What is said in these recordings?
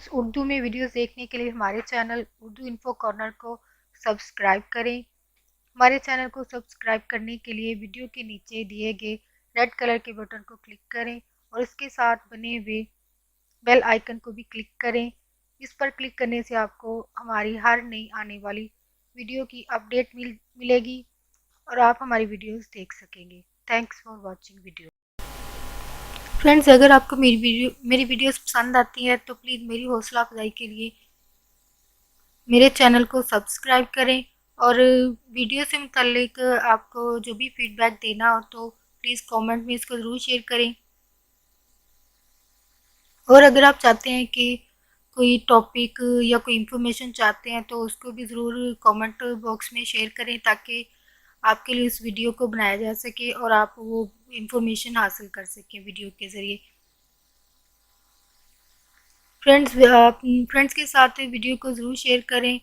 Friends, Urdu में videos देखने के लिए हमारे चैनल उर्दू इन्फो कॉर्नर को सब्सक्राइब करें। हमारे चैनल को सब्सक्राइब करने के लिए वीडियो के नीचे दिए गए रेड कलर के बटन को क्लिक करें और इसके साथ बने हुए बेल आइकन को भी क्लिक करें। इस पर क्लिक करने से आपको हमारी हर नई आने वाली वीडियो की अपडेट मिलेगी और आप हमारी वीडियोस देख सकेंगे। Thanks for watching video. Friends, अगर आपको मेरी वीडियोस पसंद आती है तो प्लीज़ मेरी हौसला अफजाई के लिए मेरे चैनल को सब्सक्राइब करें और वीडियो से मुतालिक आपको जो भी फीडबैक देना हो तो प्लीज़ कमेंट में इसको ज़रूर शेयर करें। और अगर आप चाहते हैं कि कोई टॉपिक या कोई इन्फॉर्मेशन चाहते हैं तो उसको भी ज़रूर कमेंट बॉक्स में शेयर करें ताकि आपके लिए उस वीडियो को बनाया जा सके और आप वो इन्फॉर्मेशन हासिल कर सकें वीडियो के ज़रिए। फ्रेंड्स के साथ वीडियो को ज़रूर शेयर करें।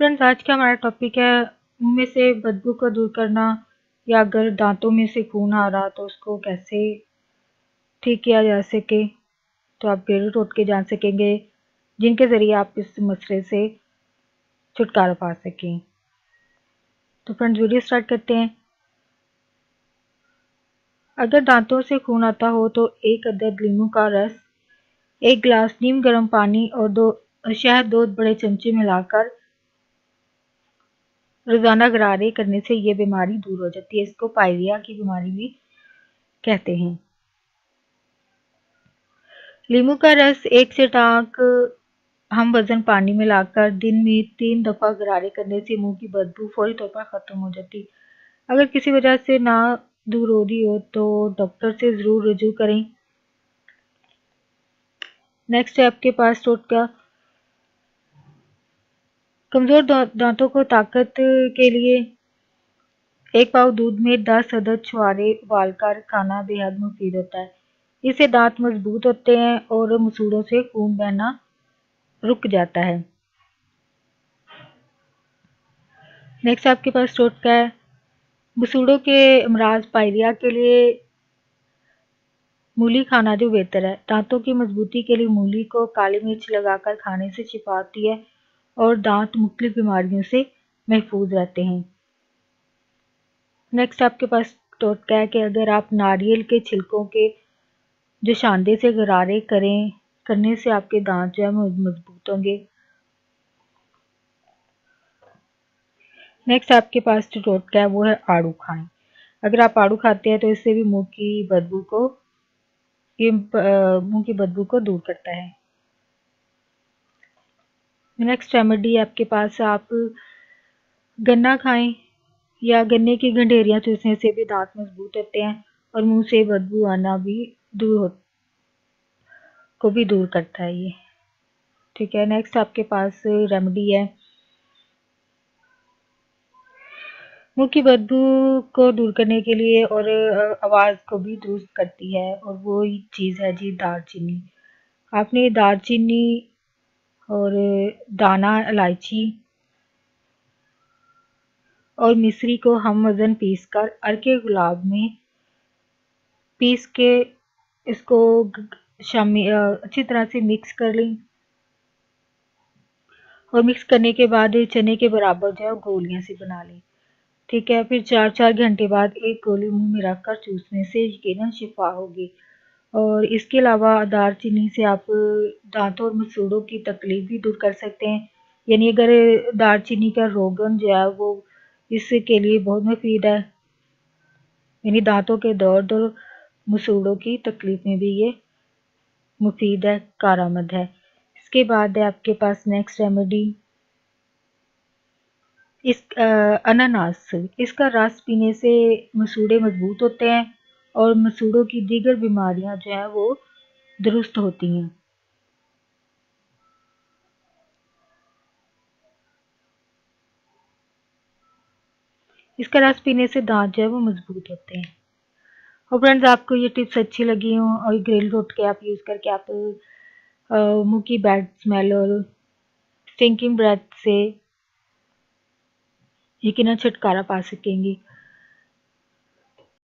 फ्रेंड्स, आज का हमारा टॉपिक है मुंह में से बदबू को दूर करना, या अगर दांतों में से खून आ रहा तो उसको कैसे ठीक किया जा सके, तो आप घरेलू टोटके जान सकेंगे जिनके ज़रिए आप इस मसले से छुटकारा पा सकें। तो फ्रेंड्स, वीडियो स्टार्ट करते हैं। अगर दांतों से खून आता हो तो एक अदद लीमू का रस, एक गिलास नीम गर्म पानी और शहद 2 बड़े चमचे मिलाकर रोजाना गरारे करने से ये बीमारी दूर हो जाती है। इसको पायरिया की बीमारी भी कहते हैं। लीमू का रस 1 से टांक हम वजन पानी में लाकर दिन में 3 दफ़ा गरारे करने से मुंह की बदबू फौरी तौर पर ख़त्म हो जाती। अगर किसी वजह से ना दूर हो रही हो तो डॉक्टर से ज़रूर रुजू करें। नेक्स्ट है आपके पास टोटका। कमज़ोर दांतों को ताकत के लिए 1 पाव दूध में 10 अदद छुहारे उबालकर खाना बेहद मुफीद होता है। इससे दांत मजबूत होते हैं और मसूड़ों से खून बहना रुक जाता है। नेक्स्ट आपके पास टोटका है। मसूड़ों के अमराज पायरिया के लिए मूली खाना जो बेहतर है। दांतों की मजबूती के लिए मूली को काली मिर्च लगाकर खाने से शिफा आती है और दांत मुख्तलिफ बीमारियों से महफूज रहते हैं। नेक्स्ट आपके पास टोटका है कि अगर आप नारियल के छिलकों के जो शांदे से गरारे करने से आपके दांत जो है मजबूत होंगे। नेक्स्ट आपके पास जो टोटका है वो है आड़ू खाएं। अगर आप आड़ू खाते हैं तो इससे भी मुंह की बदबू को दूर करता है। नेक्स्ट रेमेडी आपके पास, आप गन्ना खाएं या गन्ने की गंडेरियां चूसने से भी दांत मजबूत होते हैं और मुंह से बदबू आना को भी दूर करता है ये। ठीक है। नेक्स्ट आपके पास रेमेडी है मुंह की बदबू को दूर करने के लिए और आवाज़ को भी दुरुस्त करती है, और वो चीज़ है जी दालचीनी। आपने दालचीनी और दाना इलायची और मिश्री को हम वज़न पीस कर अर्के गुलाब में पीस के इसको अच्छी तरह से मिक्स कर लें और मिक्स करने के बाद चने के बराबर जो है गोलियां सी बना लें। ठीक है। फिर 4-4 घंटे बाद एक गोली मुंह में रखकर चूसने से यकीनन शिफा होगी। और इसके अलावा दालचीनी से आप दांतों और मसूड़ों की तकलीफ भी दूर कर सकते हैं। यानी अगर दालचीनी का रोगन जो है वो इसके लिए बहुत मुफीद है। यानी दांतों के दर्द और मसूड़ों की तकलीफ में भी ये मुफीद है, कारआमद है। इसके बाद है आपके पास नेक्स्ट रेमेडी अनानास। इसका रस पीने से मसूड़े मजबूत होते हैं और मसूड़ों की दीगर बीमारियां जो है वो दुरुस्त होती हैं। इसका रस पीने से दांत जो है वो मजबूत होते हैं। और फ्रेंड्स, आपको ये टिप्स अच्छी लगी हो और घरेलू टोटके आप यूज़ करके आप मुंह की बैड स्मेल और स्टिंकिंग ब्रेथ से यकीनन छुटकारा पा सकेंगी।